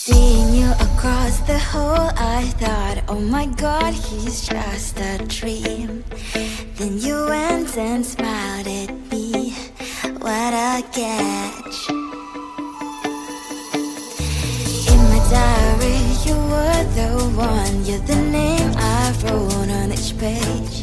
Seeing you across the hall, I thought, oh my god, he's just a dream. Then you went and smiled at me. What a catch. In my diary, you were the one. You're the name I wrote on each page.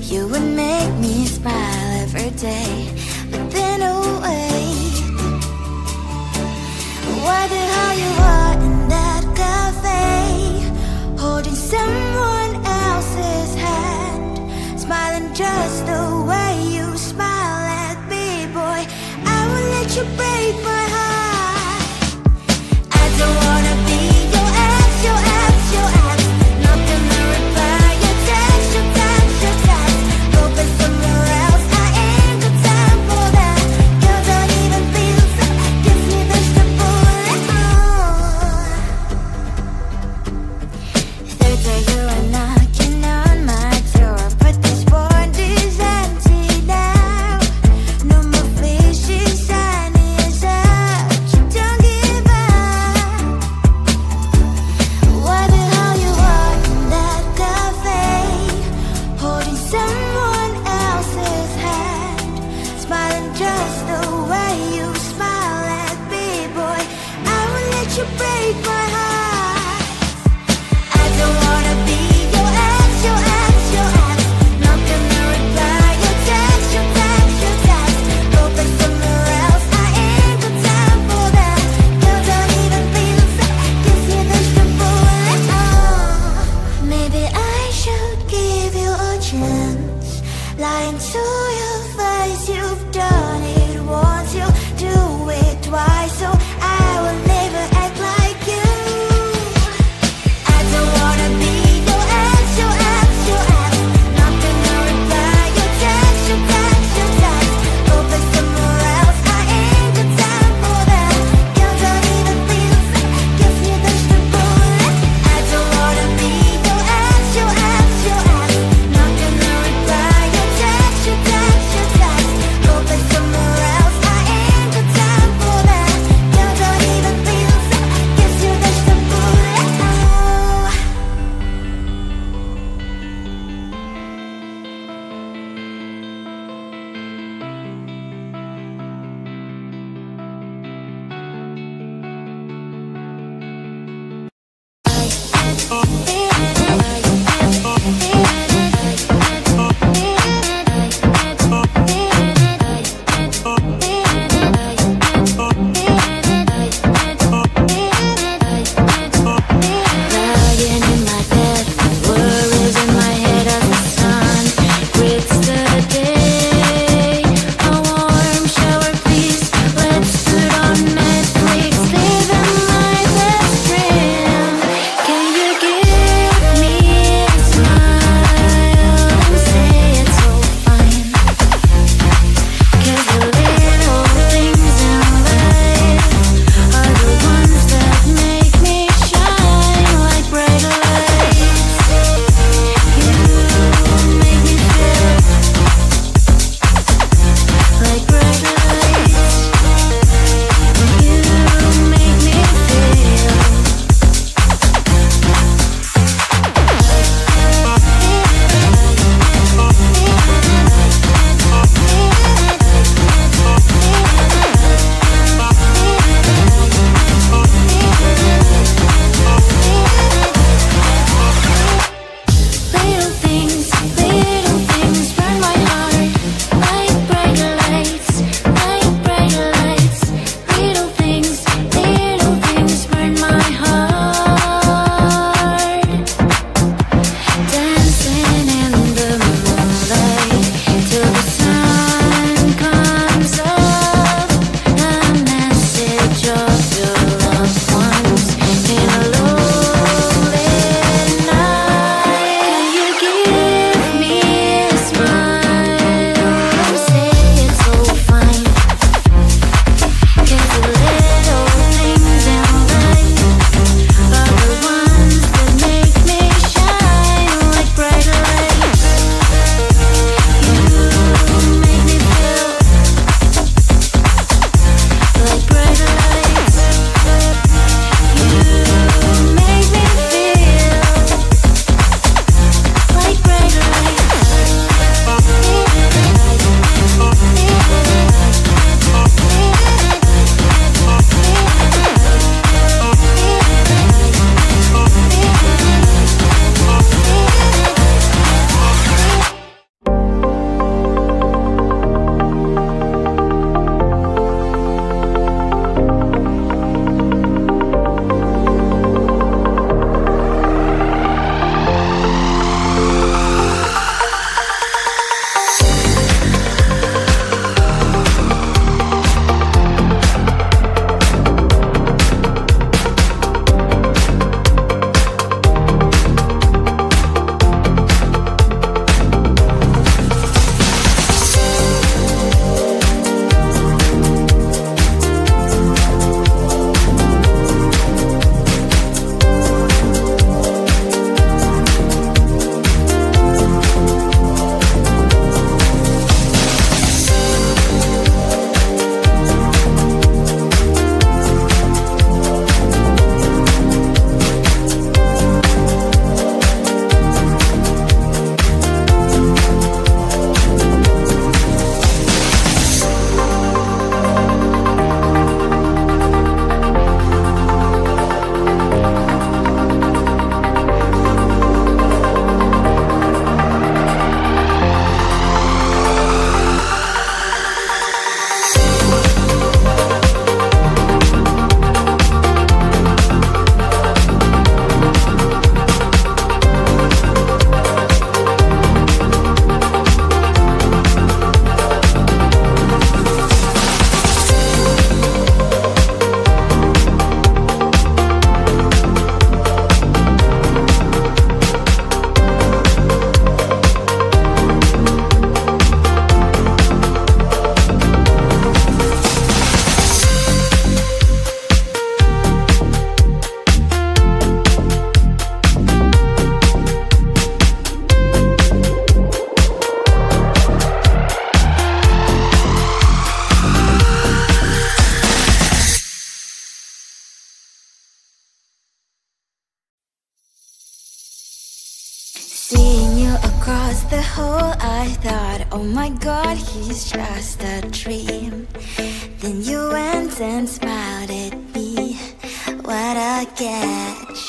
You would make me smile every day. But then, oh wait, why the hell you are in that cafe, holding someone else's hand, smiling just the way you smile at me, boy. I will let you break my heart. I don't wanna be your ex, your ex, your ex. Not gonna reply your text, your text, your text. Open somewhere else, I ain't got time for that. You don't even was the whole I thought, oh my God, he's just a dream. Then you went and smiled at me, what a catch.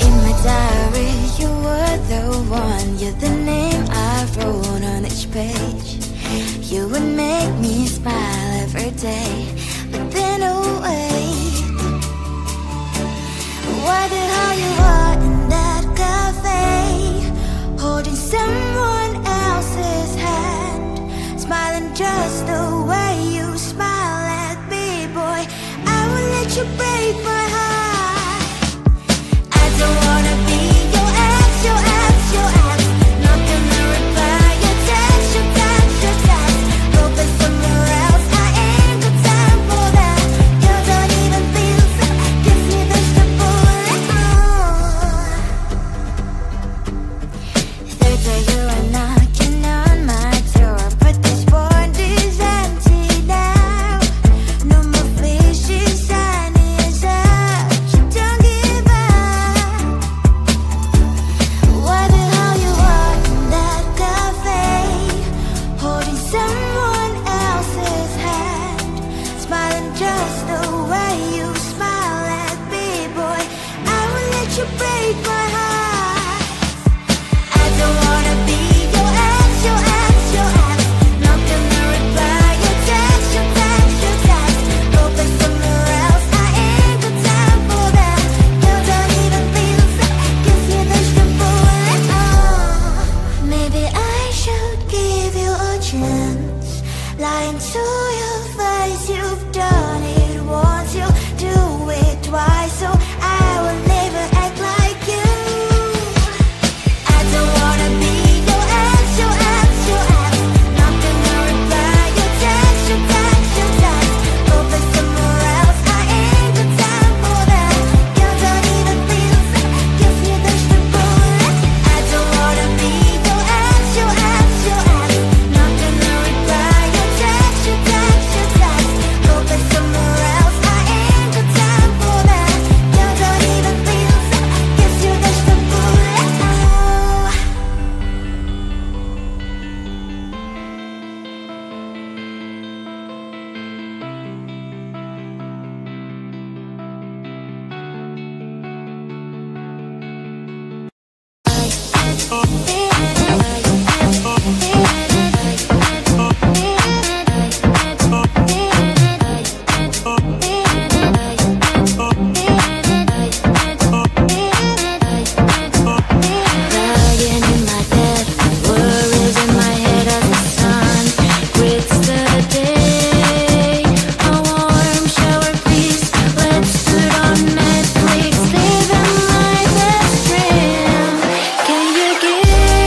In my diary, you were the one, you're the name I wrote on each page. You would make me smile every day, but then oh wait, why the hell you are in that cafe, holding someone else's hand, smiling just the way you smile at me, boy, I will let you break my heart. I don't wanna be your ex, your ex, your ex, not gonna reply your text, your text, your text, open somewhere else, I ain't got time for that. You don't even feel so, kiss me vegetable. Third day you are knocking on my door, but this board is empty now. No more fishes, sun is up, you don't give up. Why the hell you are in that cafe, holding someone else's hand, smiling just the way you smile at me, boy, I will let you break my heart. I don't wanna be your ex, your ex, your ex, not gonna reply your text, your text, your text, open somewhere else, I ain't got time for that. You don't even feel so, kiss me vegetable. Maybe I should give you a chance, lying to your face, you've done it once, you do it twice, so I will never act like you. I don't wanna be your ex, your ex, your ex, not gonna reply your text, your text, your text, open somewhere else, I ain't got time for that. You don't even feel so, kiss me vegetable. I don't wanna be your ex, your ex, your ex, not gonna reply your text, your text, your text, open somewhere else, I ain't got time for that. You don't even feel so, kiss you vegetable. Lying in my bed, worries in my head as the sun greets the day. A warm shower, please. Let's put on Netflix, living my best dream. Can you give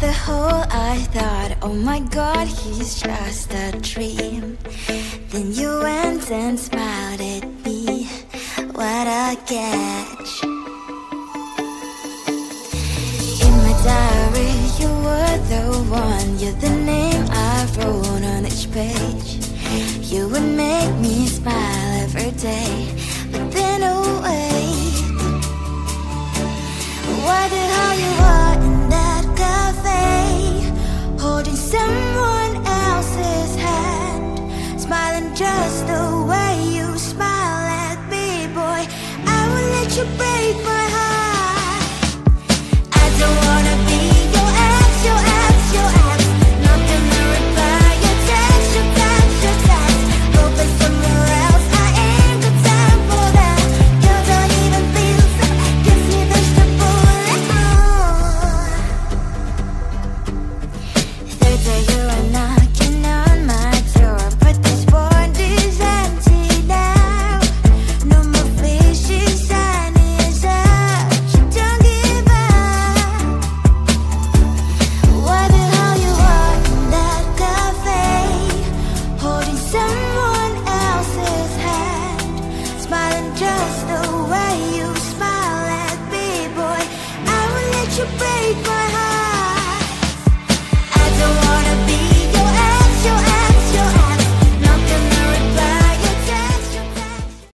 the hole, I thought, oh my God, he's just a dream. Then you went and smiled at me. What a catch. In my diary, you were the one. You're the name I wrote on each page. You would make me smile every day. But then, oh wait, why the hell you are in that cafe, holding someone else's hand, smiling just the way you smile at me, boy. I will let you break